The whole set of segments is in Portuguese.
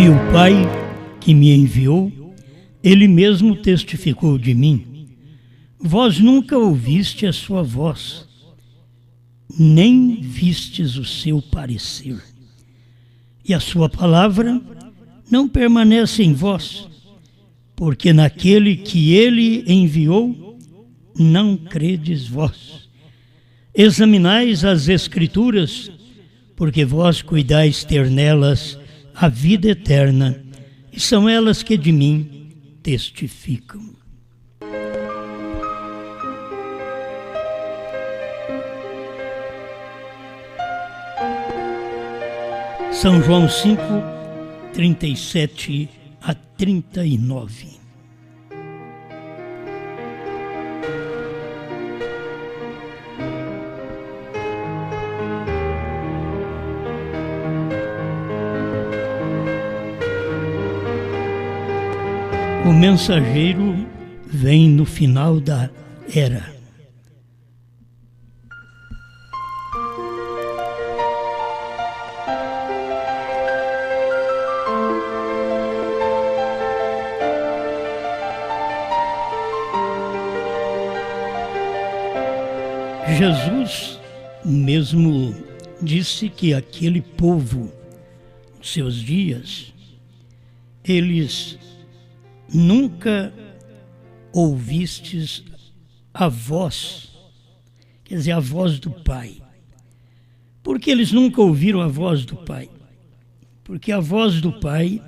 E o Pai que me enviou, Ele mesmo testificou de mim. Vós nunca ouviste a sua voz, nem vistes o seu parecer. E a sua palavra não permanece em vós, porque naquele que Ele enviou, não credes vós. Examinais as Escrituras, porque vós cuidais ter nelas a vida eterna, e são elas que de mim testificam. São João 5, 37 a 39. O mensageiro vem no final da era. Jesus mesmo disse que aquele povo, nos seus dias, eles nunca ouvistes a voz, quer dizer, a voz do Pai. Por que eles nunca ouviram a voz do Pai? Porque a voz do Pai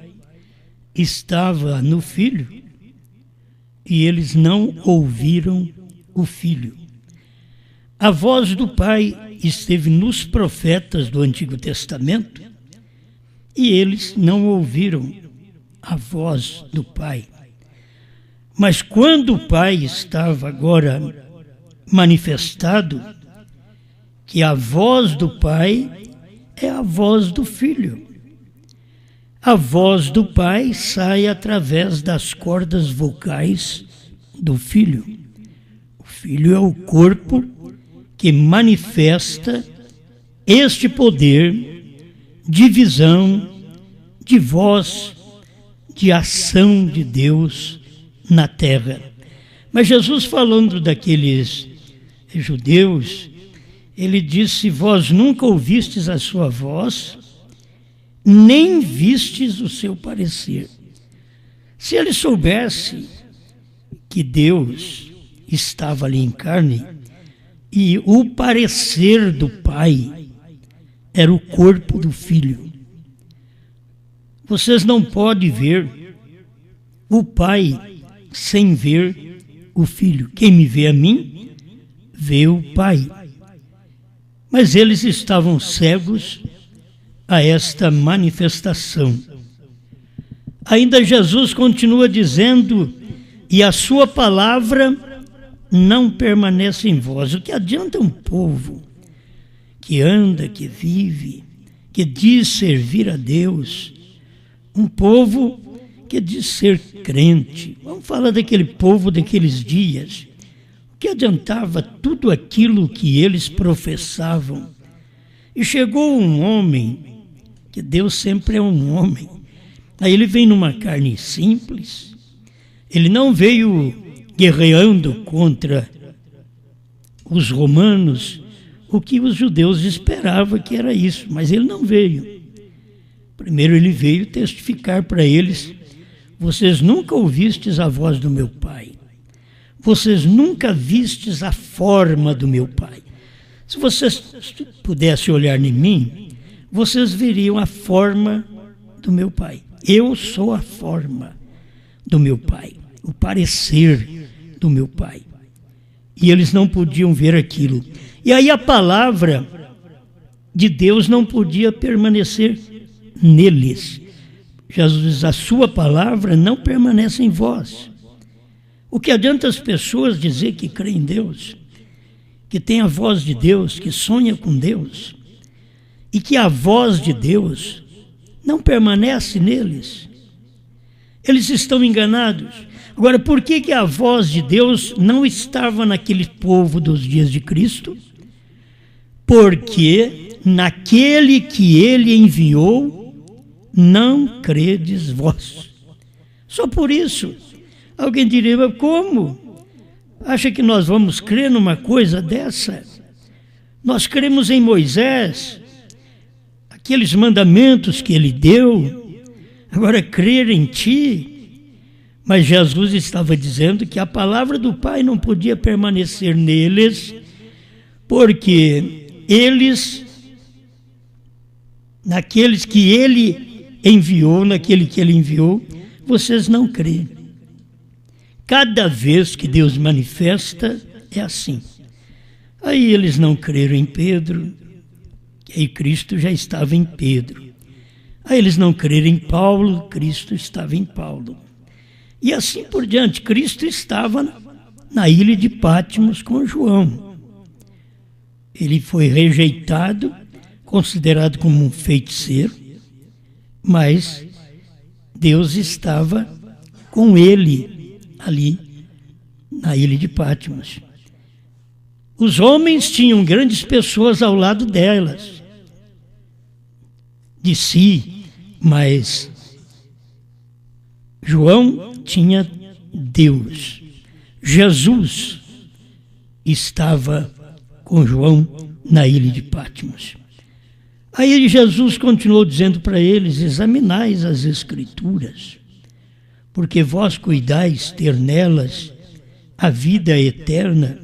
estava no Filho e eles não ouviram o Filho. A voz do Pai esteve nos profetas do Antigo Testamento e eles não ouviram a voz do Pai. Mas quando o Pai estava agora manifestado, que a voz do Pai é a voz do Filho. A voz do Pai sai através das cordas vocais do Filho. O Filho é o corpo que manifesta este poder de visão, de voz, de ação de Deus na terra. Mas Jesus, falando daqueles judeus, ele disse: vós nunca ouvistes a sua voz, nem vistes o seu parecer. Se ele soubesse que Deus estava ali em carne e o parecer do Pai era o corpo do Filho, vocês não podem ver o Pai sem ver o Filho. Quem me vê a mim, vê o Pai. Mas eles estavam cegos a esta manifestação. Ainda Jesus continua dizendo: e a sua palavra não permanece em vós. O que adianta um povo que anda, que vive, que diz servir a Deus, um povo que diz ser crente? Vamos falar daquele povo daqueles dias. O que adiantava tudo aquilo que eles professavam? E chegou um homem, que Deus sempre é um homem, aí ele vem numa carne simples, ele não veio guerreando contra os romanos, o que os judeus esperavam que era isso, mas ele não veio. Primeiro ele veio testificar para eles: vocês nunca ouvistes a voz do meu Pai, vocês nunca vistes a forma do meu Pai. Se vocês pudessem olhar em mim, vocês veriam a forma do meu Pai. Eu sou a forma do meu Pai, o parecer do meu Pai. E eles não podiam ver aquilo. E aí a palavra de Deus não podia permanecer neles. Jesus diz: a sua palavra não permanece em vós. O que adianta as pessoas dizer que creem em Deus, que tem a voz de Deus, que sonha com Deus, e que a voz de Deus não permanece neles? Eles estão enganados. Agora, por que a voz de Deus não estava naquele povo dos dias de Cristo? Porque naquele que ele enviou, não credes vós. Só por isso. Alguém diria, mas como? Acha que nós vamos crer numa coisa dessa? Nós cremos em Moisés, aqueles mandamentos que ele deu, agora crer em ti. Mas Jesus estava dizendo que a palavra do Pai não podia permanecer neles, porque eles, naqueles que ele enviou, naquele que ele enviou, vocês não creem. Cada vez que Deus manifesta, é assim. Aí eles não creram em Pedro, que aí Cristo já estava em Pedro. Aí eles não creram em Paulo, Cristo estava em Paulo. E assim por diante, Cristo estava na ilha de Patmos com João. Ele foi rejeitado, considerado como um feiticeiro, mas Deus estava com ele ali na ilha de Patmos. Os homens tinham grandes pessoas ao lado delas, de si, mas João tinha Deus. Jesus estava com João na ilha de Patmos. Aí Jesus continuou dizendo para eles: examinais as Escrituras, porque vós cuidais ter nelas a vida eterna,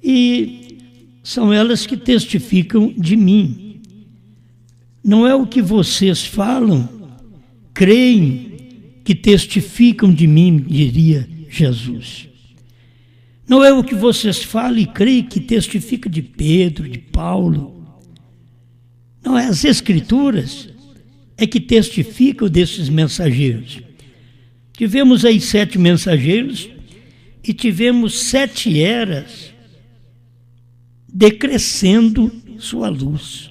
e são elas que testificam de mim. Não é o que vocês falam, creem que testificam de mim, diria Jesus. Não é o que vocês falam e creem que testifica de Pedro, de Paulo. Não é as Escrituras é que testificam desses mensageiros. Tivemos aí 7 mensageiros e tivemos 7 eras decrescendo sua luz,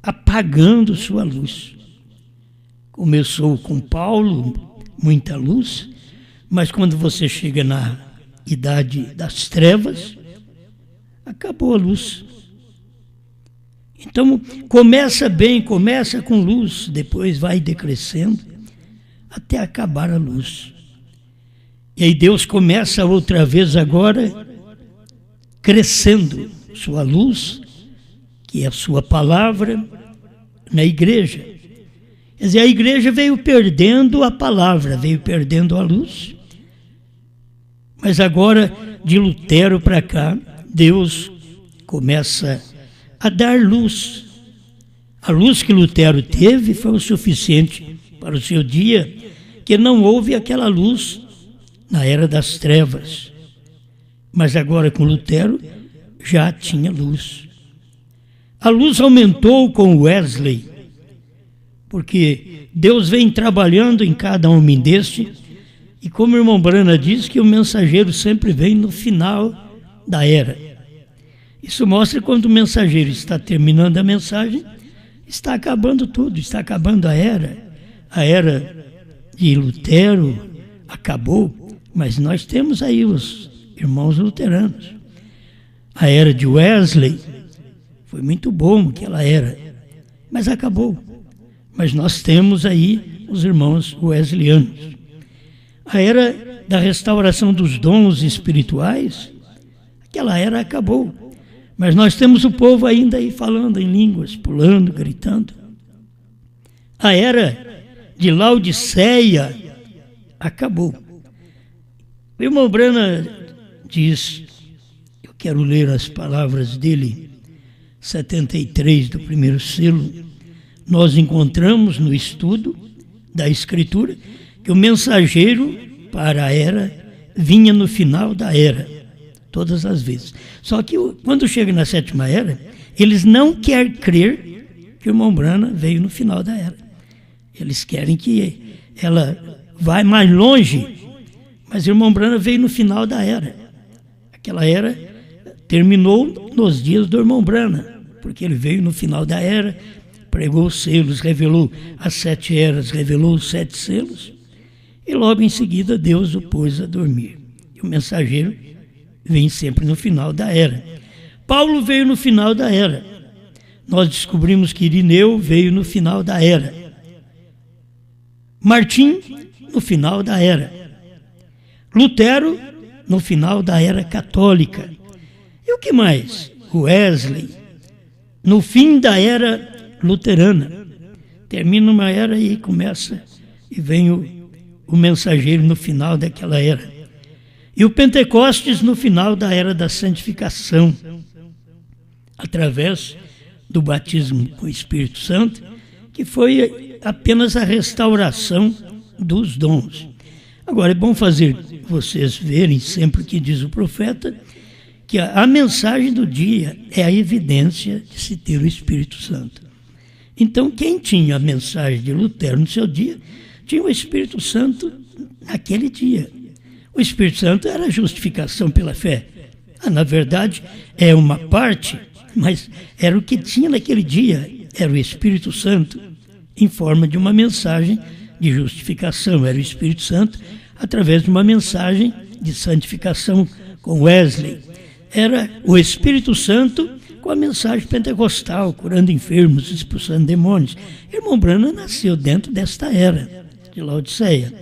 apagando sua luz. Começou com Paulo, muita luz, mas quando você chega na idade das trevas, acabou a luz. Então, começa bem, começa com luz, depois vai decrescendo até acabar a luz. E aí Deus começa outra vez agora crescendo sua luz, que é a sua palavra, na igreja. Quer dizer, a igreja veio perdendo a palavra, veio perdendo a luz. Mas agora, de Lutero para cá, Deus começa a dar luz. A luz que Lutero teve foi o suficiente para o seu dia, que não houve aquela luz na era das trevas. Mas agora com Lutero já tinha luz. A luz aumentou com Wesley, porque Deus vem trabalhando em cada homem deste, e como o irmão Brana diz, que o mensageiro sempre vem no final da era. Isso mostra quando o mensageiro está terminando a mensagem, está acabando tudo, está acabando a era. A era de Lutero acabou, mas nós temos aí os irmãos luteranos. A era de Wesley foi muito bom aquela era, mas acabou. Mas nós temos aí os irmãos wesleyanos. A era da restauração dos dons espirituais, aquela era acabou. Mas nós temos o povo ainda aí falando em línguas, pulando, gritando. A era de Laodiceia acabou. O irmão Brana diz, eu quero ler as palavras dele, 73 do primeiro selo. Nós encontramos no estudo da Escritura que o mensageiro para a era vinha no final da era, todas as vezes. Só que quando chega na 7ª era, eles não querem crer que o irmão Brana veio no final da era. Eles querem que ela vá mais longe, mas o irmão Brana veio no final da era. Aquela era terminou nos dias do irmão Brana, porque ele veio no final da era, pregou os selos, revelou as 7 eras, revelou os 7 selos, e logo em seguida Deus o pôs a dormir. E o mensageiro vem sempre no final da era. Paulo veio no final da era. nós descobrimos que Irineu veio no final da era. Martim, no final da era. Lutero, no final da era católica. E o que mais? Wesley, no fim da era luterana. Termina uma era e começa, e vem o mensageiro no final daquela era. E o Pentecostes no final da era da santificação, através do batismo com o Espírito Santo, que foi apenas a restauração dos dons. Agora, é bom fazer vocês verem, sempre que diz o profeta, que a mensagem do dia é a evidência de se ter o Espírito Santo. Então, quem tinha a mensagem de Lutero no seu dia, tinha o Espírito Santo naquele dia. O Espírito Santo era a justificação pela fé. Na verdade, é uma parte, mas era o que tinha naquele dia, era o Espírito Santo, em forma de uma mensagem de justificação. Era o Espírito Santo através de uma mensagem de santificação com Wesley. Era o Espírito Santo com a mensagem pentecostal, curando enfermos, expulsando demônios. Irmão Branham nasceu dentro desta era de Laodiceia.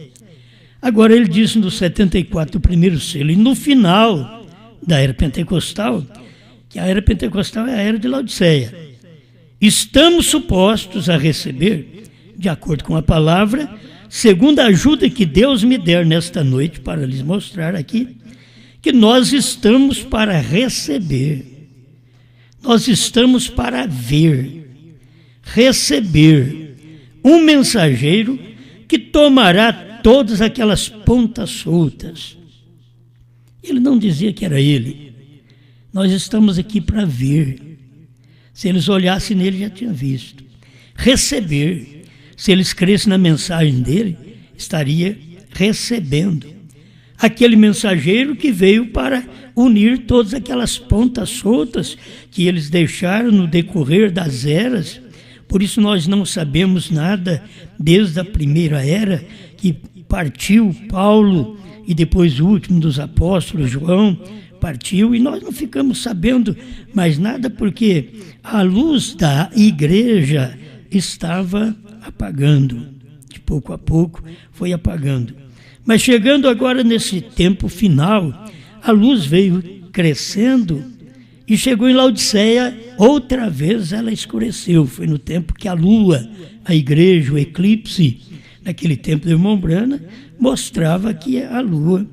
Agora ele diz no 74, o primeiro selo, e no final da era pentecostal, que a era pentecostal é a era de Laodiceia, estamos supostos a receber, de acordo com a palavra, segundo a ajuda que Deus me der nesta noite, para lhes mostrar aqui, que nós estamos para receber, nós estamos para ver, receber um mensageiro que tomará todas aquelas pontas soltas. Ele não dizia que era ele. Nós estamos aqui para ver. Se eles olhassem nele, já tinham visto. Receber. Se eles crescem na mensagem dele, estaria recebendo. Aquele mensageiro que veio para unir todas aquelas pontas soltas que eles deixaram no decorrer das eras. Por isso nós não sabemos nada desde a primeira era, que partiu Paulo e depois o último dos apóstolos, João, partiu, e nós não ficamos sabendo mais nada porque a luz da igreja estava apagando. De pouco a pouco foi apagando. Mas chegando agora nesse tempo final, a luz veio crescendo e chegou em Laodiceia, outra vez ela escureceu. Foi no tempo que a lua, a igreja, o eclipse, naquele tempo do irmão Branham, mostrava que a lua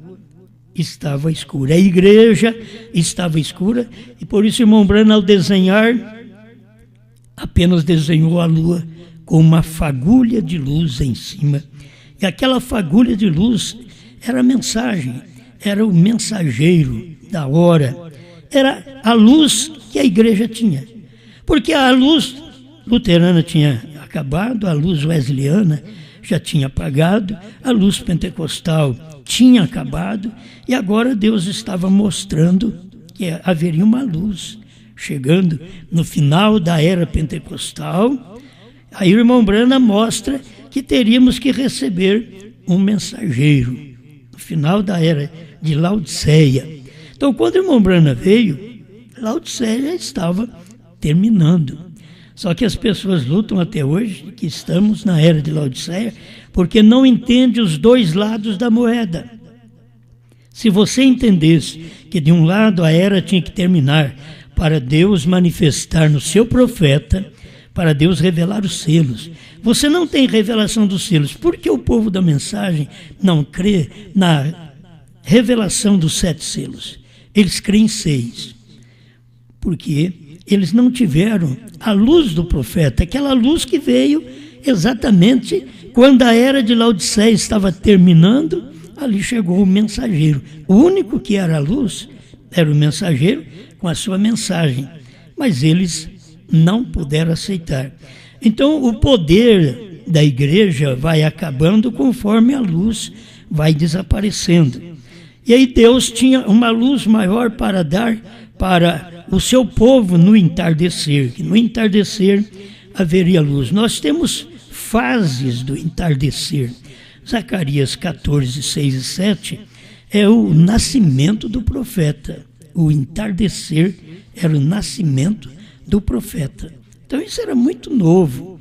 estava escura. A igreja estava escura e por isso o irmão Branham, ao desenhar, apenas desenhou a lua com uma fagulha de luz em cima. E aquela fagulha de luz era a mensagem, era o mensageiro da hora, era a luz que a igreja tinha. Porque a luz luterana tinha acabado, a luz wesleyana já tinha apagado, a luz pentecostal tinha acabado, e agora Deus estava mostrando que haveria uma luz chegando no final da era pentecostal. Aí o irmão Branham mostra que teríamos que receber um mensageiro no final da era de Laodiceia. Então, quando o irmão Branham veio, Laodiceia já estava terminando. Só que as pessoas lutam até hoje, que estamos na era de Laodiceia, porque não entendem os dois lados da moeda. Se você entendesse que de um lado a era tinha que terminar para Deus manifestar no seu profeta, para Deus revelar os selos. Você não tem revelação dos selos. Por que o povo da mensagem não crê na revelação dos 7 selos? Eles creem em 6. Porque eles não tiveram a luz do profeta, aquela luz que veio exatamente quando a era de Laodiceia estava terminando, ali chegou o mensageiro. O único que era a luz era o mensageiro com a sua mensagem, mas eles não puderam aceitar. Então o poder da igreja vai acabando conforme a luz vai desaparecendo. E aí Deus tinha uma luz maior para dar para o seu povo no entardecer, que no entardecer haveria luz. Nós temos fases do entardecer. Zacarias 14, 6 e 7 é o nascimento do profeta. O entardecer era o nascimento do profeta. Então Então isso era muito novo.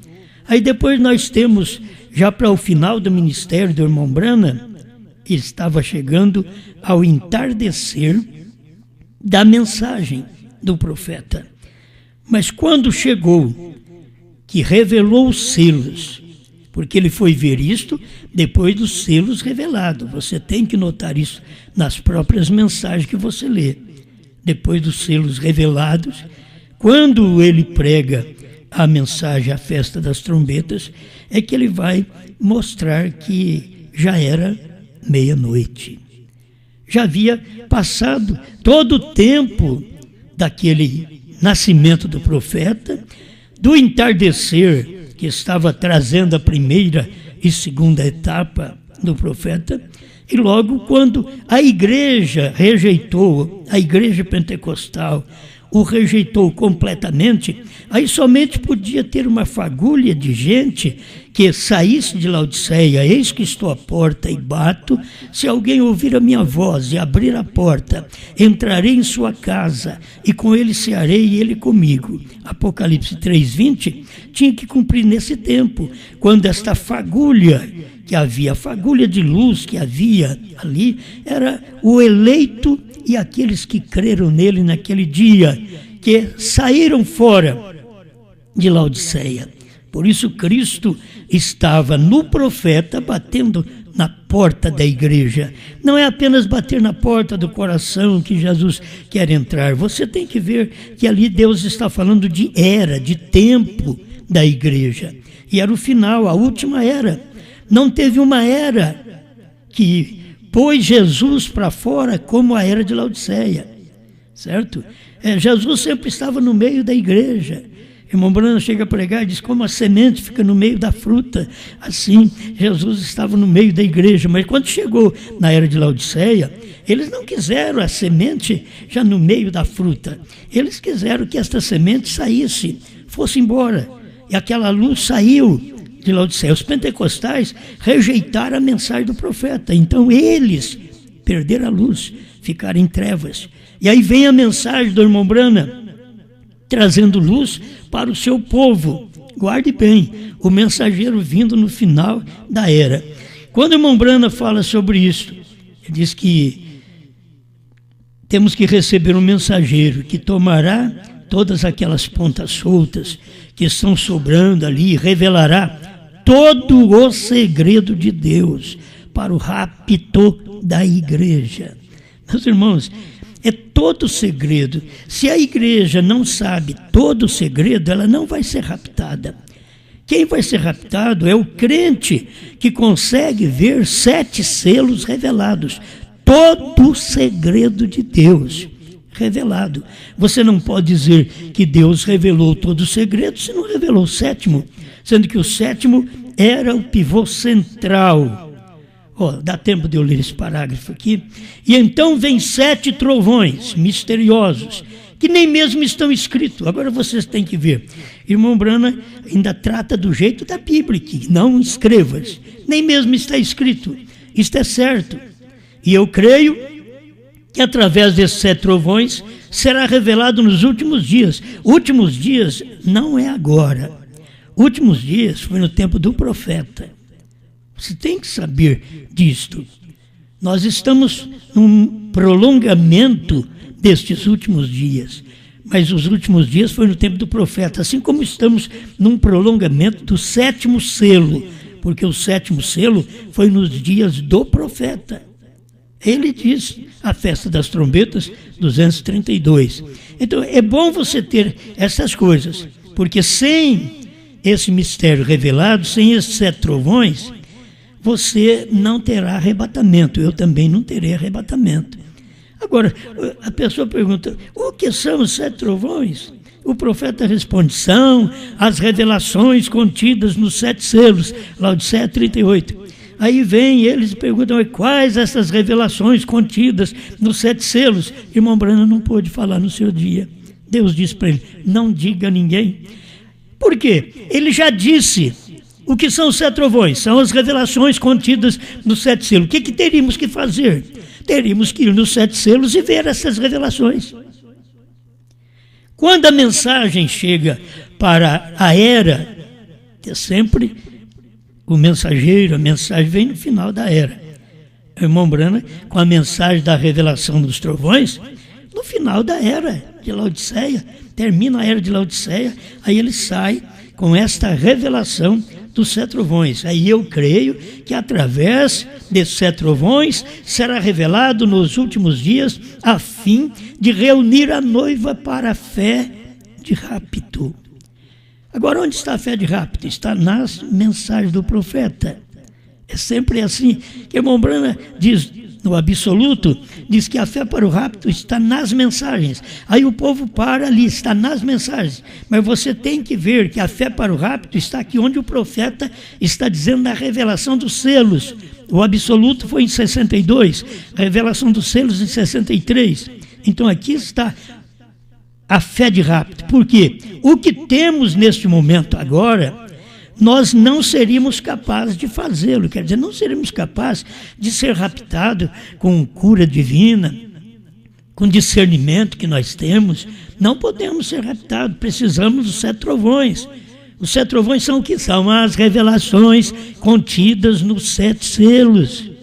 Aí depois nós temos, já para o final do ministério do irmão Branham, estava chegando ao entardecer da mensagem do profeta. Mas quando chegou, que revelou os selos, porque ele foi ver isto depois dos selos revelados. Você tem que notar isso nas próprias mensagens que você lê. Depois dos selos revelados, quando ele prega a mensagem, a festa das trombetas, é que ele vai mostrar que já era meia-noite. Já havia passado todo o tempo daquele nascimento do profeta, do entardecer que estava trazendo a primeira e segunda etapa do profeta, e logo quando a igreja rejeitou, a igreja pentecostal o rejeitou completamente, aí somente podia ter uma fagulha de gente que saísse de Laodiceia. Eis que estou à porta e bato, se alguém ouvir a minha voz e abrir a porta, entrarei em sua casa e com ele cearei e ele comigo. Apocalipse 3:20 tinha que cumprir nesse tempo, quando esta fagulha que havia, a fagulha de luz que havia ali, era o eleito e aqueles que creram nele naquele dia, que saíram fora de Laodiceia. Por isso Cristo estava no profeta batendo na porta da igreja. Não é apenas bater na porta do coração que Jesus quer entrar. Você tem que ver que ali Deus está falando de era, de tempo da igreja. E era o final, a última era. Não teve uma era que pôs Jesus para fora como a era de Laodiceia, certo? Jesus sempre estava no meio da igreja. Irmão Branham chega a pregar e diz como a semente fica no meio da fruta. Assim, Jesus estava no meio da igreja. Mas quando chegou na era de Laodiceia, eles não quiseram a semente já no meio da fruta. Eles quiseram que esta semente saísse, fosse embora. E aquela luz saiu de Laodiceia. Os pentecostais rejeitaram a mensagem do profeta. Então eles perderam a luz, ficaram em trevas. E aí vem a mensagem do irmão Branham, trazendo luz para o seu povo. Guarde bem, o mensageiro vindo no final da era. Quando o irmão Branham fala sobre isso, ele diz que temos que receber um mensageiro que tomará todas aquelas pontas soltas que estão sobrando ali e revelará todo o segredo de Deus para o rapto da igreja. Meus irmãos, é todo o segredo. Se a igreja não sabe todo o segredo, ela não vai ser raptada. Quem vai ser raptado é o crente que consegue ver 7 selos revelados. Todo o segredo de Deus revelado. Você não pode dizer que Deus revelou todo o segredo se não revelou o 7º, sendo que o 7º era o pivô central. Dá tempo de eu ler esse parágrafo aqui. E então vem 7 trovões misteriosos, que nem mesmo estão escritos. Agora vocês têm que ver. Irmão Branham ainda trata do jeito da Bíblia, que não escrevas. Nem mesmo está escrito. Isto é certo. E eu creio que através desses 7 trovões será revelado nos últimos dias. Últimos dias não é agora. Últimos dias foi no tempo do profeta. Você tem que saber disto. Nós estamos num prolongamento destes últimos dias. Mas os últimos dias foi no tempo do profeta. Assim como estamos num prolongamento do 7º selo. Porque o 7º selo foi nos dias do profeta. Ele diz, a festa das trombetas, 232. Então é bom você ter essas coisas. Porque sem esse mistério revelado, sem esses 7 trovões, você não terá arrebatamento. Eu também não terei arrebatamento. Agora, a pessoa pergunta, o que são os 7 trovões? O profeta responde, são as revelações contidas nos 7 selos. Laodiceia 38. Aí vem eles e perguntam, quais essas revelações contidas nos 7 selos? Irmão Branham não pôde falar no seu dia. Deus disse para ele, não diga a ninguém. Por quê? Ele já disse o que são os 7 trovões. São as revelações contidas nos 7 selos. O que teríamos que fazer? Teríamos que ir nos 7 selos e ver essas revelações. Quando a mensagem chega para a era, que é sempre o mensageiro, a mensagem vem no final da era. O irmão Branham, com a mensagem da revelação dos trovões, no final da era de Laodiceia, termina a era de Laodiceia, aí ele sai com esta revelação dos 7 trovões. Aí eu creio que através desses 7 trovões será revelado nos últimos dias a fim de reunir a noiva para a fé de rapto. Agora, onde está a fé de rapto? Está nas mensagens do profeta. É sempre assim que o irmão Branham diz, no absoluto, diz que a fé para o rapto está nas mensagens. Aí o povo para ali, está nas mensagens. Mas você tem que ver que a fé para o rapto está aqui onde o profeta está dizendo da revelação dos selos. O absoluto foi em 62, a revelação dos selos em 63. Então aqui está a fé de rapto. Por quê? O que temos neste momento agora, nós não seríamos capazes de fazê-lo. Quer dizer, não seríamos capazes de ser raptados com cura divina, com discernimento que nós temos. Não podemos ser raptados, precisamos dos 7 trovões. Os 7 trovões são o que são? As revelações contidas nos 7 selos.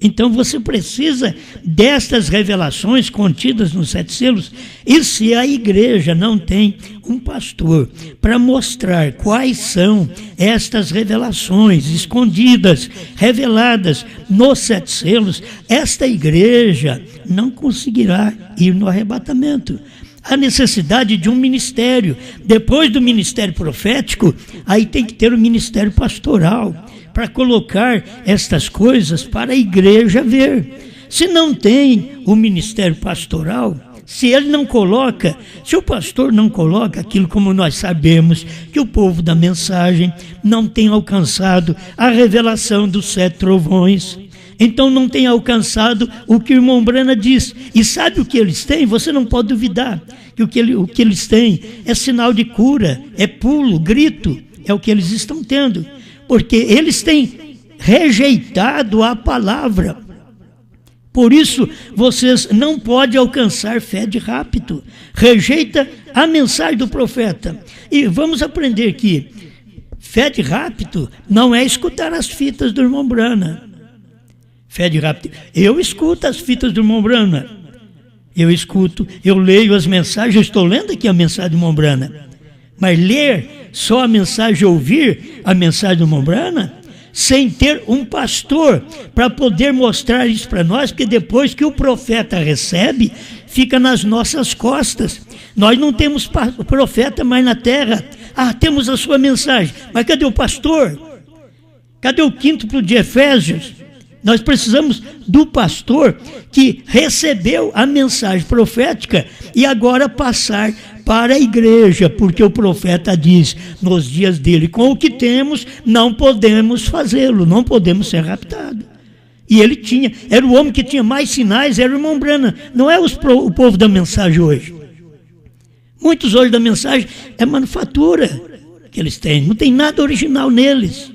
Então você precisa destas revelações contidas nos 7 selos. E se a igreja não tem um pastor para mostrar quais são estas revelações escondidas, reveladas nos 7 selos, esta igreja não conseguirá ir no arrebatamento. A necessidade de um ministério. Depois do ministério profético, aí tem que ter o ministério pastoral, para colocar estas coisas para a igreja ver. Se não tem o ministério pastoral, se ele não coloca, se o pastor não coloca aquilo, como nós sabemos que o povo da mensagem não tem alcançado a revelação dos 7 trovões, então não tem alcançado o que o irmão Branham diz. E sabe o que eles têm? Você não pode duvidar que o que eles têm é sinal de cura, é pulo, grito, é o que eles estão tendo. Porque eles têm rejeitado a palavra. Por isso, vocês não podem alcançar fé de rapto. Rejeita a mensagem do profeta. E vamos aprender que fé de rapto não é escutar as fitas do irmão Branham. Fé de rapto. Eu escuto as fitas do irmão Branham. Eu escuto, eu leio as mensagens, eu estou lendo aqui a mensagem do irmão Branham. Mas ler só a mensagem, ouvir a mensagem do irmão Branham, sem ter um pastor para poder mostrar isso para nós, porque depois que o profeta recebe, fica nas nossas costas. Nós não temos profeta mais na terra. Temos a sua mensagem, mas cadê o pastor? Cadê o quíntuplo de Efésios? Nós precisamos do pastor que recebeu a mensagem profética e agora passar para a igreja, porque o profeta diz nos dias dele, com o que temos não podemos fazê-lo, não podemos ser raptados. E ele era o homem que tinha mais sinais, era o irmão Branham, não é o povo da mensagem hoje. Muitos hoje da mensagem é manufatura que eles têm, não tem nada original neles.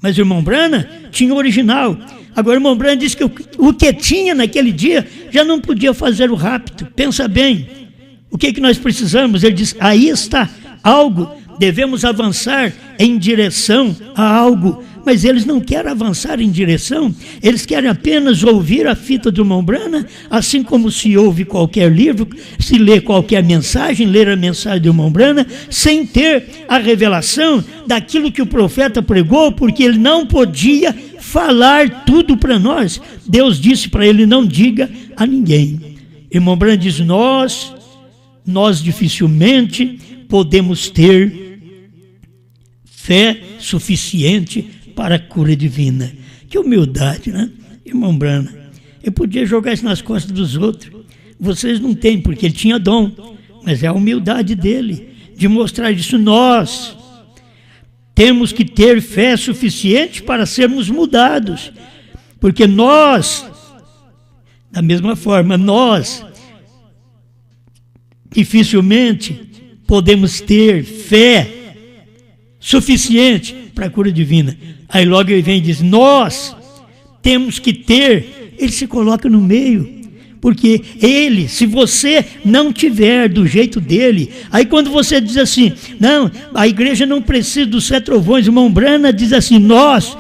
Mas o irmão Branham tinha o original. Agora o irmão Branham disse que o que tinha naquele dia já não podia fazer o rapto. Pensa bem, o que nós precisamos? Ele diz, aí está algo, devemos avançar em direção a algo. Mas eles não querem avançar em direção, eles querem apenas ouvir a fita do irmão Branham, assim como se ouve qualquer livro, se lê qualquer mensagem, ler a mensagem do irmão Branham, sem ter a revelação daquilo que o profeta pregou, porque ele não podia falar tudo para nós. Deus disse para ele, não diga a ninguém. Irmão Branham diz, nós dificilmente podemos ter fé suficiente para a cura divina. Que humildade, né? Irmão Branham, eu podia jogar isso nas costas dos outros. Vocês não têm, porque ele tinha dom. Mas é a humildade dele, de mostrar isso. Nós temos que ter fé suficiente para sermos mudados. Porque nós, da mesma forma, nós dificilmente podemos ter fé suficiente para a cura divina. Aí logo ele vem e diz, nós temos que ter, ele se coloca no meio, Porque ele, se você não tiver do jeito dele, aí quando você diz assim, não, a igreja não precisa dos 7 trovões, irmão Brana diz assim, nós,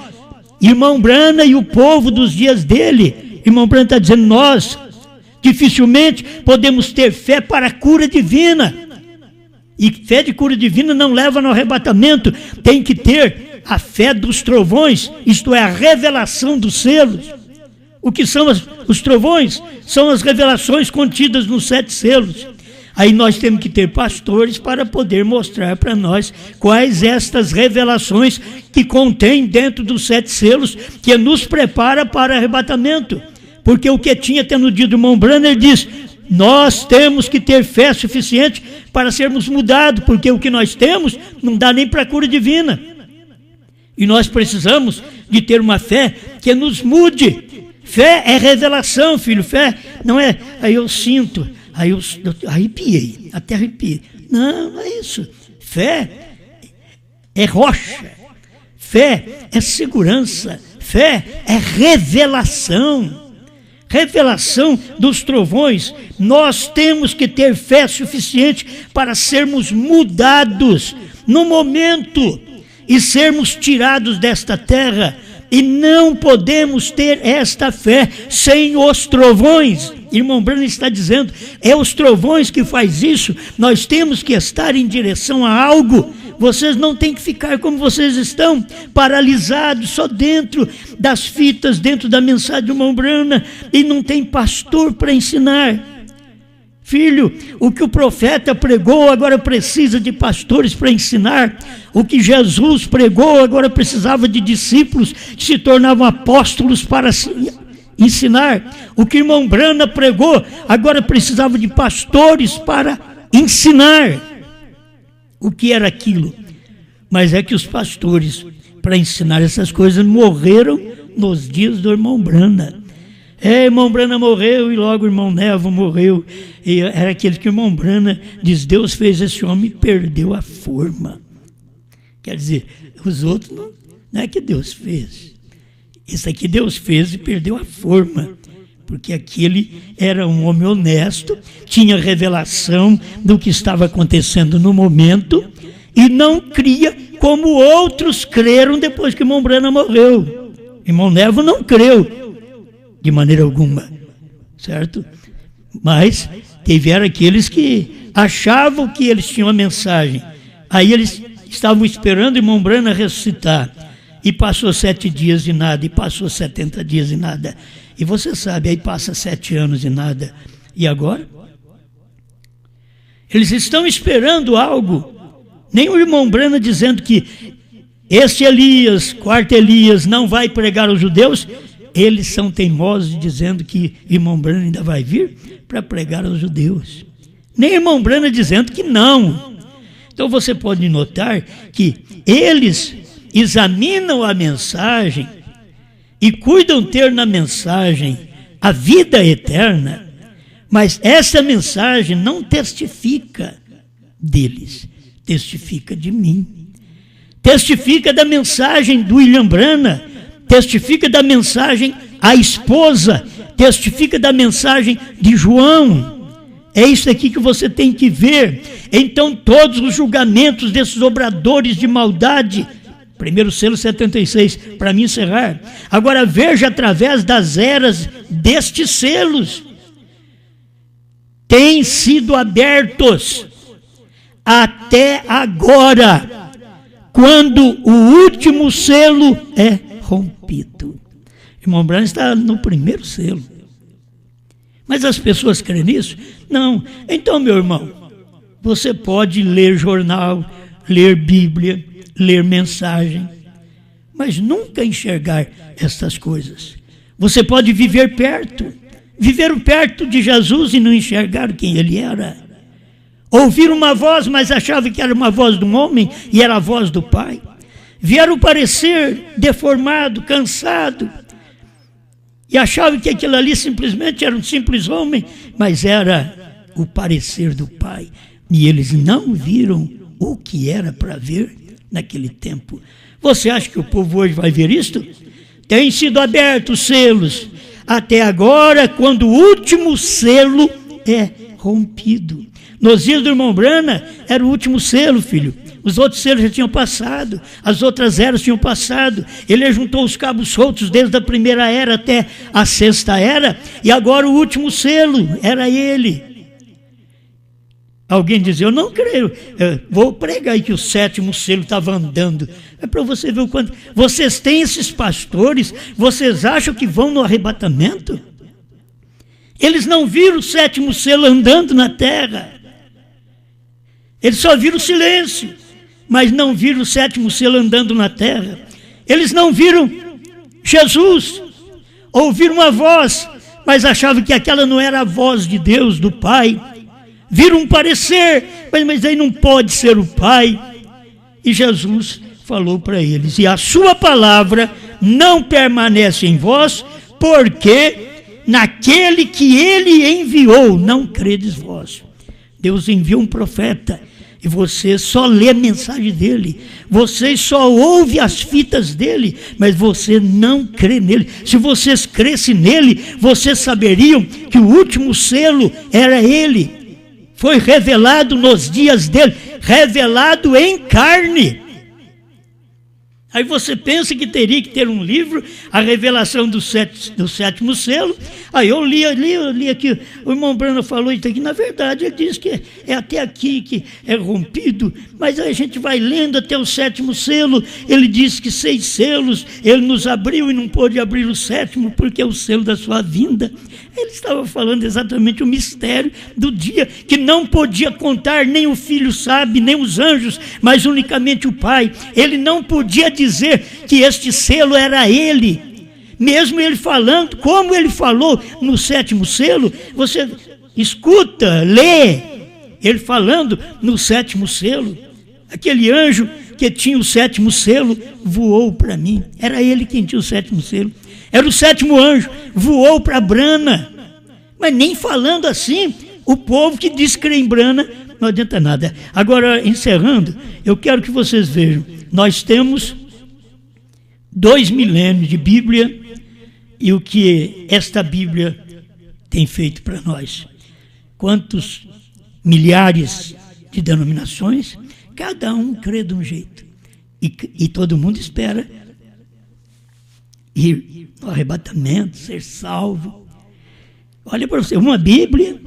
irmão Brana e o povo dos dias dele, irmão Brana está dizendo, nós dificilmente podemos ter fé para a cura divina. E fé de cura divina não leva no arrebatamento, tem que ter a fé dos trovões, isto é, a revelação dos selos. O que são os trovões? São as revelações contidas nos 7 selos. Aí nós temos que ter pastores para poder mostrar para nós quais estas revelações que contém dentro dos 7 selos, que nos prepara para o arrebatamento. Porque o que tinha até no dia do irmão Branner diz, nós temos que ter fé suficiente para sermos mudados, porque o que nós temos não dá nem para a cura divina. E nós precisamos de ter uma fé que nos mude. Fé é revelação, filho. Fé não é, aí eu sinto, aí eu arrepiei, até arrepiei. Não, não é isso. Fé é rocha. Fé é segurança. Fé é revelação. Revelação dos trovões. Nós temos que ter fé suficiente para sermos mudados no momento e sermos tirados desta terra. E não podemos ter esta fé sem os trovões. Irmão Branham está dizendo, é os trovões que faz isso. Nós temos que estar em direção a algo. Vocês não têm que ficar como vocês estão, paralisados, só dentro das fitas, dentro da mensagem do irmão Branham, e não tem pastor para ensinar. Filho, o que o profeta pregou agora precisa de pastores para ensinar. O que Jesus pregou agora precisava de discípulos que se tornavam apóstolos para ensinar. O que o irmão Branham pregou agora precisava de pastores para ensinar. O que era aquilo? Mas é que os pastores, para ensinar essas coisas, morreram nos dias do irmão Branham. Irmão Branham morreu e logo o irmão Nevo morreu. E era aquele que o irmão Branham diz, Deus fez esse homem e perdeu a forma. Quer dizer, os outros não é que Deus fez. Esse aqui Deus fez e perdeu a forma. Porque aquele era um homem honesto, tinha revelação do que estava acontecendo no momento e não cria como outros creram depois que o irmão Branham morreu. Irmão Nevo não creu de maneira alguma, certo? Mas tiveram aqueles que achavam que eles tinham a mensagem. Aí eles estavam esperando o irmão Branham ressuscitar. E passou 7 dias e nada, e passou 70 dias e nada. E você sabe, aí passa 7 anos e nada. E agora? Eles estão esperando algo. Nem o irmão Branham dizendo que este Elias, quarto Elias, não vai pregar aos judeus. Eles são teimosos dizendo que irmão Branham ainda vai vir para pregar aos judeus. Nem irmão Branham dizendo que não. Então você pode notar que eles examinam a mensagem e cuidam ter na mensagem a vida eterna, mas essa mensagem não testifica deles, testifica de mim. Testifica da mensagem do William Branham, testifica da mensagem a esposa, testifica da mensagem de João. É isso aqui que você tem que ver. Então todos os julgamentos desses obradores de maldade, primeiro selo 76, para mim encerrar. Agora veja através das eras destes selos, têm sido abertos até agora, quando o último selo é rompido. Irmão Branham está no primeiro selo. Mas as pessoas creem nisso? Não. Então, meu irmão, você pode ler jornal, ler Bíblia, ler mensagem, mas nunca enxergar estas coisas. Você pode viver perto de Jesus e não enxergar quem ele era. Ouvir uma voz, mas achava que era uma voz de um homem e era a voz do Pai. Vieram parecer deformado, cansado, e achava que aquilo ali simplesmente era um simples homem, mas era o parecer do Pai. E eles não viram o que era para ver naquele tempo. Você acha que o povo hoje vai ver isto? Têm sido abertos selos. até agora, quando o último selo é rompido. Nos dias do irmão Branham, era o último selo, filho. Os outros selos já tinham passado, as outras eras tinham passado. Ele juntou os cabos soltos desde a primeira era até a sexta era, e agora o último selo era ele. Alguém diz, eu não creio, vou pregar aí que o sétimo selo estava andando. É para você ver o quanto. Vocês têm esses pastores, vocês acham que vão no arrebatamento? Eles não viram o sétimo selo andando na terra. Eles só viram o silêncio, mas não viram o sétimo selo andando na terra. Eles não viram Jesus, ouviram uma voz, mas achavam que aquela não era a voz de Deus, do Pai. Viram um parecer, mas aí não pode ser o Pai. E Jesus falou para eles, e a sua palavra não permanece em vós, porque naquele que ele enviou não credes vós. Deus enviou um profeta, e você só lê a mensagem dele, você só ouve as fitas dele, mas você não crê nele. Se vocês crescem nele, vocês saberiam que o último selo era ele. Foi revelado nos dias dele, revelado em carne. Aí você pensa que teria que ter um livro, a revelação do sétimo selo. Aí eu li aqui, o irmão Branham falou isso aqui. Na verdade, ele diz que é até aqui que é rompido, mas aí a gente vai lendo até o sétimo selo. Ele diz que 6 selos, ele nos abriu e não pôde abrir o sétimo, porque é o selo da sua vinda. Ele estava falando exatamente o mistério do dia, que não podia contar, nem o Filho sabe, nem os anjos, mas unicamente o Pai. Ele não podia dizer que este selo era ele. Mesmo ele falando, como ele falou no sétimo selo, você escuta, lê, ele falando no sétimo selo. Aquele anjo que tinha o sétimo selo voou para mim. Era ele quem tinha o sétimo selo. Era o sétimo anjo, voou para Branham. Mas nem falando assim, o povo que diz que crê em Branham, não adianta nada. Agora, encerrando, eu quero que vocês vejam. Nós temos 2 milênios de Bíblia, e o que esta Bíblia tem feito para nós. Quantos milhares de denominações, cada um crê de um jeito. E todo mundo espera ir no arrebatamento, ser salvo. Olha para você, uma Bíblia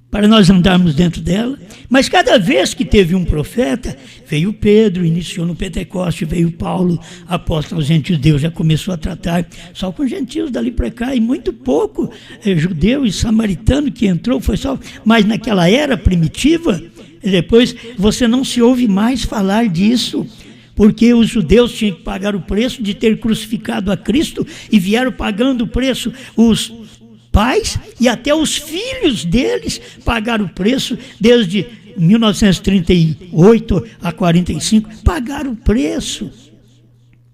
para nós andarmos dentro dela, mas cada vez que teve um profeta, veio Pedro, iniciou no Pentecoste, veio Paulo, apóstolo aos gentios. Deus já começou a tratar só com gentios dali para cá, e muito pouco judeu e samaritano que entrou, foi só, mas naquela era primitiva, depois você não se ouve mais falar disso, porque os judeus tinham que pagar o preço de ter crucificado a Cristo, e vieram pagando o preço os pais, e até os filhos deles pagaram o preço, desde 1938 a 45, pagaram o preço.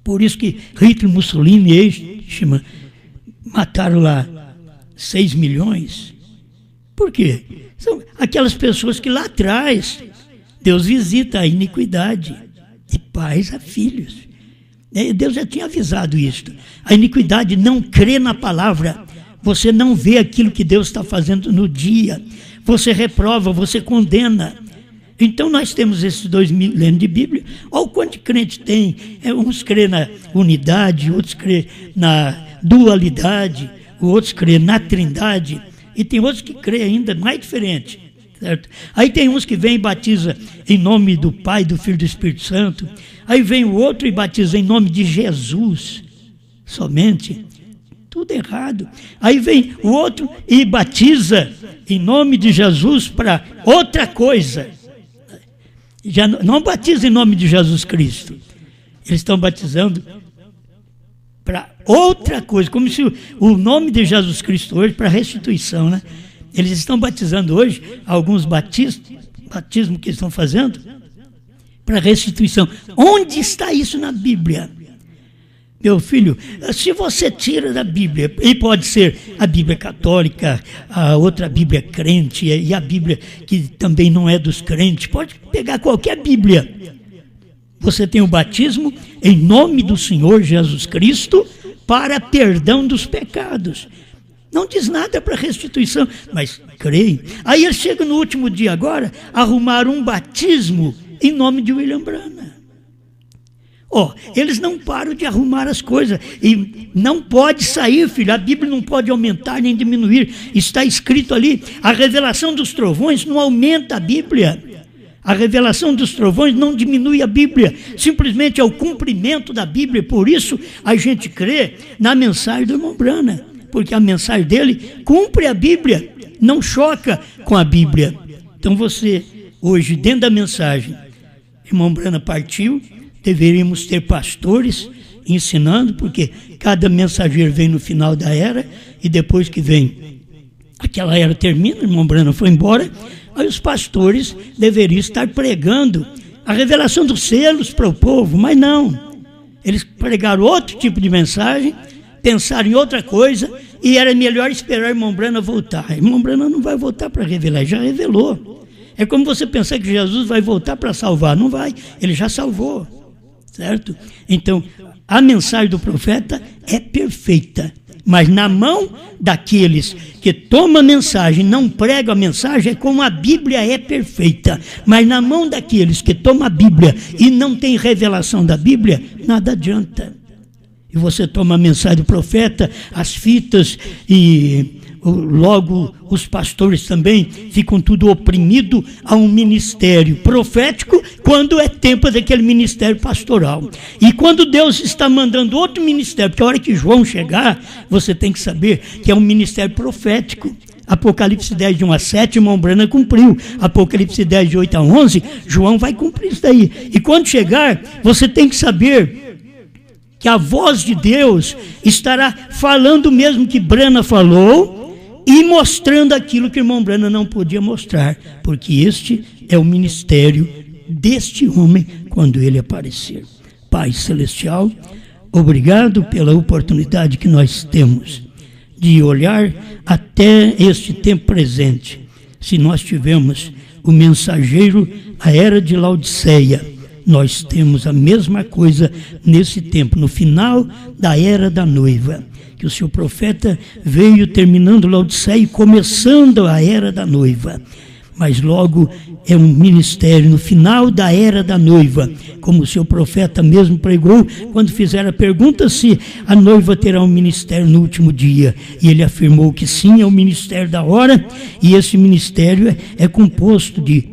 Por isso que Hitler, Mussolini e Eichmann mataram lá 6 milhões. Por quê? São aquelas pessoas que lá atrás Deus visita a iniquidade de pais a filhos. Deus já tinha avisado isto. A iniquidade não crê na palavra. Você não vê aquilo que Deus está fazendo no dia. Você reprova, você condena. Então nós temos esses 2 milênios de Bíblia. Olha o quanto de crente tem. Uns crê na unidade, outros crê na dualidade, outros crê na trindade. E tem outros que crê ainda mais diferente. Certo? Aí tem uns que vêm e batiza em nome do Pai, do Filho e do Espírito Santo. Aí vem o outro e batiza em nome de Jesus somente. Tudo errado. Aí vem o outro e batiza em nome de Jesus para outra coisa. Já não batiza em nome de Jesus Cristo. Eles estão batizando para outra coisa, como se o nome de Jesus Cristo hoje, para restituição, né? Eles estão batizando hoje, alguns batismos que estão fazendo, para restituição. Onde está isso na Bíblia? Meu filho, se você tira da Bíblia, e pode ser a Bíblia católica, a outra Bíblia crente, e a Bíblia que também não é dos crentes, pode pegar qualquer Bíblia. Você tem o batismo em nome do Senhor Jesus Cristo para perdão dos pecados. Não diz nada para restituição, mas creio. Aí ele chega no último dia agora, arrumaram um batismo em nome de William Branham. Eles não param de arrumar as coisas. E não pode sair, filho. A Bíblia não pode aumentar nem diminuir. Está escrito ali, a revelação dos trovões não aumenta a Bíblia. A revelação dos trovões não diminui a Bíblia. Simplesmente é o cumprimento da Bíblia. Por isso a gente crê na mensagem do irmão Branham. Porque a mensagem dele cumpre a Bíblia. Não choca com a Bíblia. Então você, hoje, dentro da mensagem, irmão Branham partiu. Deveríamos ter pastores ensinando, porque cada mensageiro vem no final da era, e depois que vem, aquela era termina, o irmão Branham foi embora, aí os pastores deveriam estar pregando a revelação dos selos para o povo, mas não. Eles pregaram outro tipo de mensagem, pensaram em outra coisa, e era melhor esperar o irmão Branham voltar. O irmão Branham não vai voltar para revelar, já revelou. É como você pensar que Jesus vai voltar para salvar, não vai, ele já salvou. Certo? Então, a mensagem do profeta é perfeita, mas na mão daqueles que tomam a mensagem, não pregam a mensagem, é como a Bíblia é perfeita, mas na mão daqueles que tomam a Bíblia e não tem revelação da Bíblia, nada adianta. E você toma a mensagem do profeta, as fitas, e logo os pastores também ficam tudo oprimido a um ministério profético, quando é tempo daquele ministério pastoral. E quando Deus está mandando outro ministério, porque a hora que João chegar, você tem que saber que é um ministério profético. Apocalipse 10, de 1 a 7, irmão Branham cumpriu. Apocalipse 10, de 8 a 11, João vai cumprir isso daí. E quando chegar, você tem que saber que a voz de Deus estará falando o mesmo que Branham falou, e mostrando aquilo que o irmão Branham não podia mostrar, porque este é o ministério deste homem quando ele aparecer. Pai Celestial, obrigado pela oportunidade que nós temos de olhar até este tempo presente. Se nós tivermos o mensageiro, a era de Laodiceia, nós temos a mesma coisa nesse tempo, no final da era da noiva. Que o seu profeta veio terminando Laodiceia e começando a era da noiva. Mas logo é um ministério no final da era da noiva, como o seu profeta mesmo pregou, quando fizeram a pergunta se a noiva terá um ministério no último dia. E ele afirmou que sim, é o ministério da hora, e esse ministério é composto de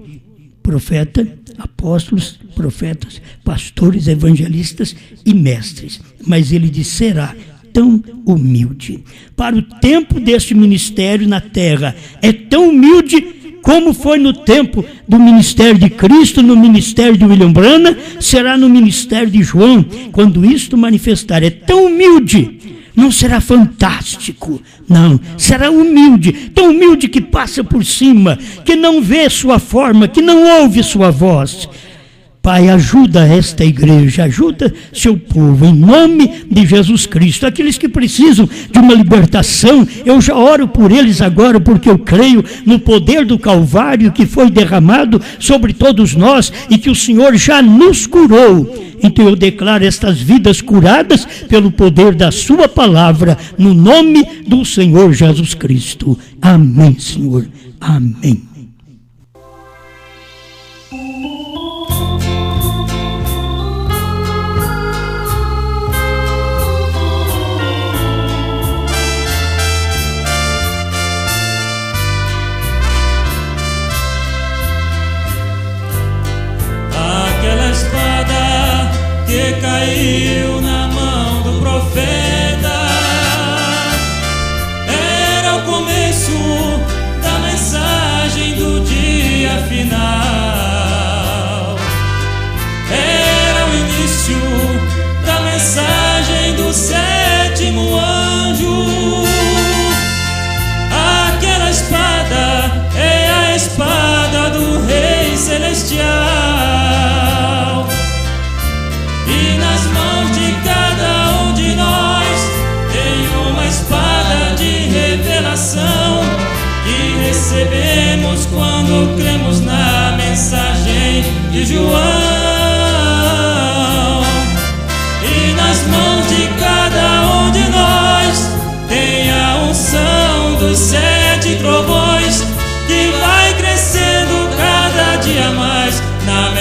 profeta, apóstolos, profetas, pastores, evangelistas e mestres. Mas ele disse, será tão humilde. Para o tempo deste ministério na terra, é tão humilde como foi no tempo do ministério de Cristo, no ministério de William Branham, será no ministério de João, quando isto manifestar. É tão humilde, não será fantástico, não, será humilde, tão humilde que passa por cima, que não vê sua forma, que não ouve sua voz. Pai, ajuda esta igreja, ajuda seu povo, em nome de Jesus Cristo. Aqueles que precisam de uma libertação, eu já oro por eles agora, porque eu creio no poder do Calvário que foi derramado sobre todos nós e que o Senhor já nos curou. Então eu declaro estas vidas curadas pelo poder da sua palavra, no nome do Senhor Jesus Cristo. Amém, Senhor. Amém. Que caiu na mão do profeta era o começo da mensagem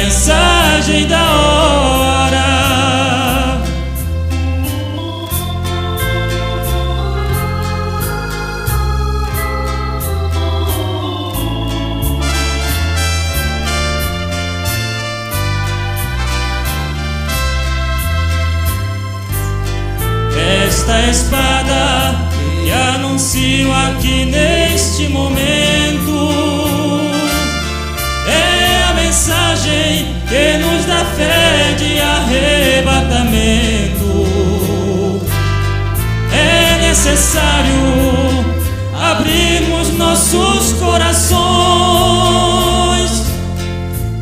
mensagem da hora. Esta espada que anuncio aqui neste momento é a mensagem que nos dá fé de arrebatamento. É necessário abrirmos nossos corações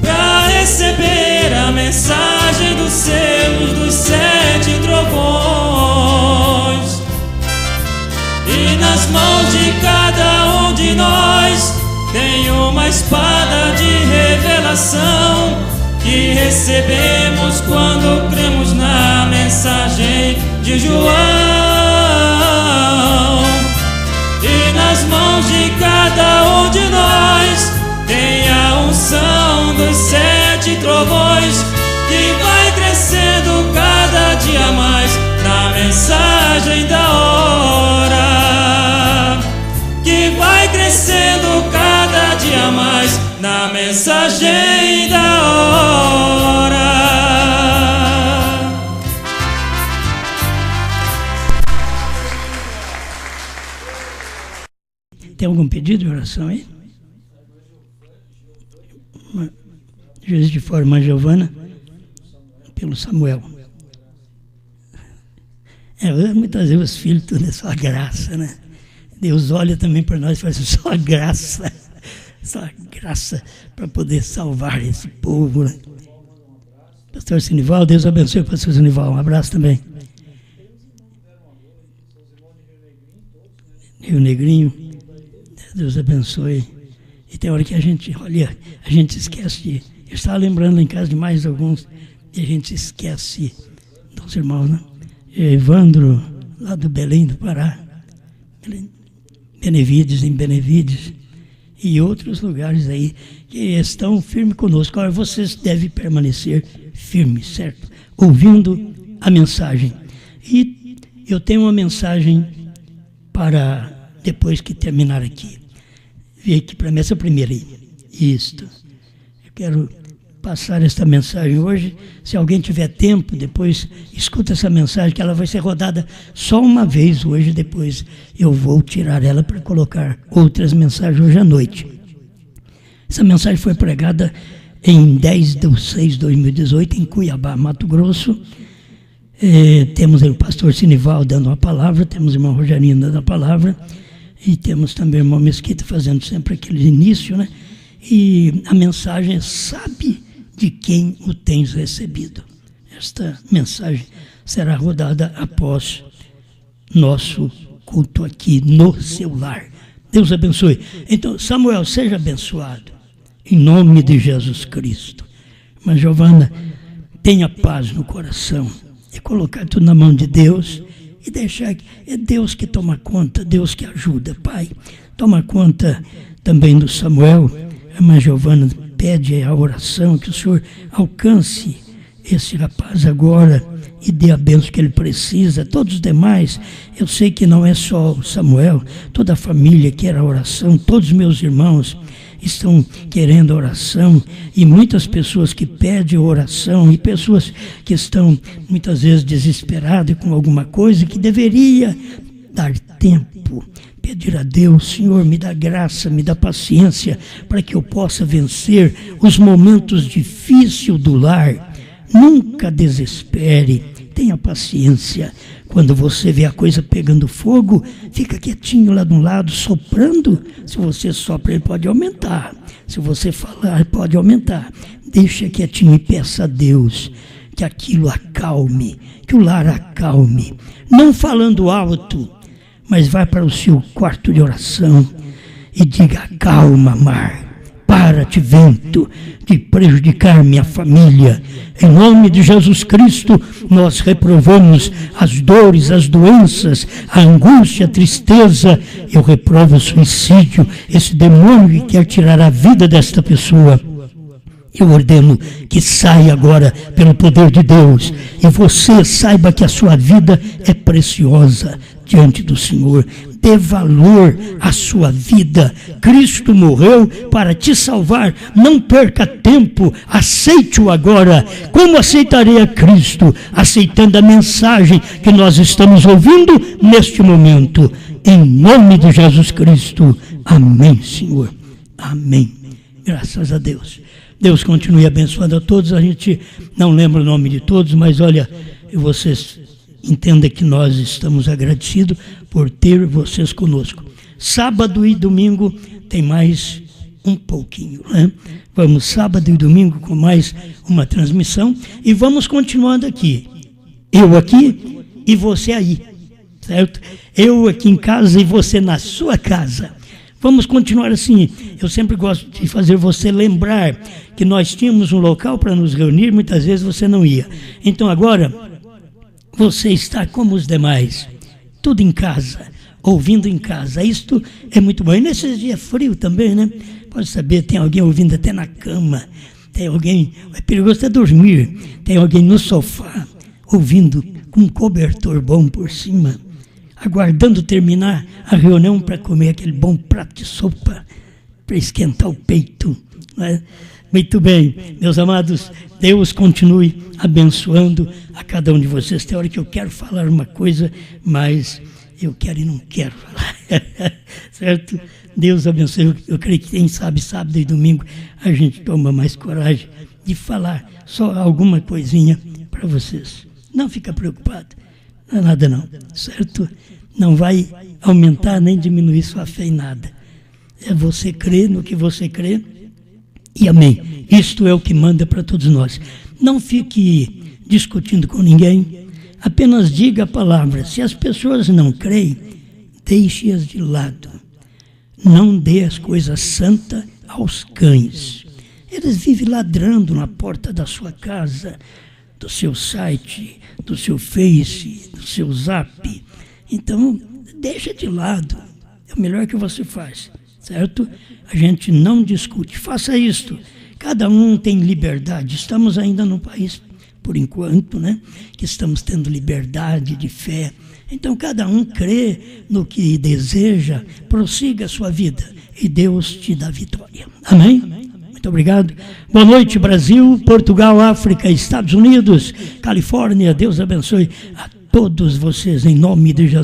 para receber a mensagem dos selos dos 7 trovões. E nas mãos de cada um de nós tem uma espada de revelação que recebemos quando cremos na mensagem de João. E nas mãos de cada um de nós tem a unção dos 7 trovões que vai crescendo cada dia mais na mensagem da hora, que vai crescendo cada dia mais na mensagem da hora. Tem algum pedido de oração aí? Juiz de Fora, irmã Giovana, pelo Samuel. Muitas vezes os filhos, tudo é só graça, né? Deus olha também para nós e faz só graça para poder salvar esse povo, né? Pastor Sinival, Deus abençoe o pastor Sinival, um abraço também. Rio Negrinho, Deus abençoe. E tem hora que a gente esquece de... Eu estava lembrando em casa de mais alguns, e a gente esquece dos irmãos, né? Evandro, lá do Belém do Pará, Benevides, em Benevides, e outros lugares aí que estão firmes conosco. Agora vocês devem permanecer firmes, certo? Ouvindo a mensagem. E eu tenho uma mensagem para depois que terminar aqui. Vem aqui para mim, essa primeira aí. Isto. Eu quero passar esta mensagem hoje. Se alguém tiver tempo, depois escuta essa mensagem, que ela vai ser rodada só uma vez hoje, depois eu vou tirar ela para colocar outras mensagens hoje à noite. Essa mensagem foi pregada em 10/6/2018 em Cuiabá, Mato Grosso. Temos o pastor Sinival dando a palavra, temos o irmão Rogerinho dando a palavra, e temos também o irmão Mesquita fazendo sempre aquele início, né? E a mensagem é: sabe de quem o tens recebido. Esta mensagem será rodada após nosso culto aqui no seu lar. Deus abençoe. Então, Samuel, seja abençoado, em nome de Jesus Cristo. Mas, Giovana, tenha paz no coração, e colocar tudo na mão de Deus, e deixar que é Deus que toma conta, Deus que ajuda. Pai, toma conta também do Samuel. A irmã Giovana pede a oração, que o Senhor alcance esse rapaz agora e dê a bênção que ele precisa. Todos os demais, eu sei que não é só o Samuel, toda a família quer a oração, todos os meus irmãos estão querendo oração, e muitas pessoas que pedem oração, e pessoas que estão muitas vezes desesperadas com alguma coisa, que deveria dar tempo, pedir a Deus: Senhor, me dá graça, me dá paciência, para que eu possa vencer os momentos difíceis do lar. Nunca desespere, tenha paciência. Quando você vê a coisa pegando fogo, fica quietinho lá de um lado, soprando. Se você sopra, ele pode aumentar. Se você falar, pode aumentar. Deixa quietinho e peça a Deus que aquilo acalme, que o lar acalme. Não falando alto, mas vai para o seu quarto de oração e diga: calma, mar, para-te, vento, de prejudicar minha família. Em nome de Jesus Cristo, nós reprovamos as dores, as doenças, a angústia, a tristeza. Eu reprovo o suicídio, esse demônio que quer tirar a vida desta pessoa. Eu ordeno que saia agora pelo poder de Deus. E você saiba que a sua vida é preciosa diante do Senhor. Dê valor à sua vida. Cristo morreu para te salvar. Não perca tempo. Aceite-o agora. Como aceitarei a Cristo? Aceitando a mensagem que nós estamos ouvindo neste momento. Em nome de Jesus Cristo. Amém, Senhor. Amém. Graças a Deus. Deus continue abençoando a todos. A gente não lembra o nome de todos, mas olha, vocês entendam que nós estamos agradecidos por ter vocês conosco. Sábado e domingo tem mais um pouquinho, né? Vamos sábado e domingo com mais uma transmissão e vamos continuando aqui. Eu aqui e você aí, certo? Eu aqui em casa e você na sua casa. Vamos continuar assim. Eu sempre gosto de fazer você lembrar que nós tínhamos um local para nos reunir, muitas vezes você não ia. Então agora, você está como os demais, tudo em casa, ouvindo em casa. Isto é muito bom. E nesses dias frio também, né? Pode saber, tem alguém ouvindo até na cama, tem alguém, é perigoso até dormir, tem alguém no sofá, ouvindo com um cobertor bom por cima, aguardando terminar a reunião para comer aquele bom prato de sopa, para esquentar o peito, né? Muito bem, meus amados, Deus continue abençoando a cada um de vocês. Tem hora que eu quero falar uma coisa, mas eu quero e não quero falar, certo? Deus abençoe. Eu creio que quem sabe, sábado e domingo, a gente toma mais coragem de falar só alguma coisinha para vocês. Não fica preocupado, não é nada não, certo? Não vai aumentar nem diminuir sua fé em nada. É você crer no que você crê e amém. Isto é o que manda para todos nós. Não fique discutindo com ninguém, apenas diga a palavra. Se as pessoas não creem, deixe-as de lado. Não dê as coisas santas aos cães. Eles vivem ladrando na porta da sua casa, do seu site, do seu Face, do seu Zap. Então, deixa de lado. É o melhor que você faz, certo? A gente não discute. Faça isto. Cada um tem liberdade. Estamos ainda num país, por enquanto, né, que estamos tendo liberdade de fé. Então, cada um crê no que deseja, prossiga a sua vida e Deus te dá vitória. Amém? Muito obrigado. Boa noite, Brasil, Portugal, África, Estados Unidos, Califórnia. Deus abençoe a todos vocês, em nome de Jesus.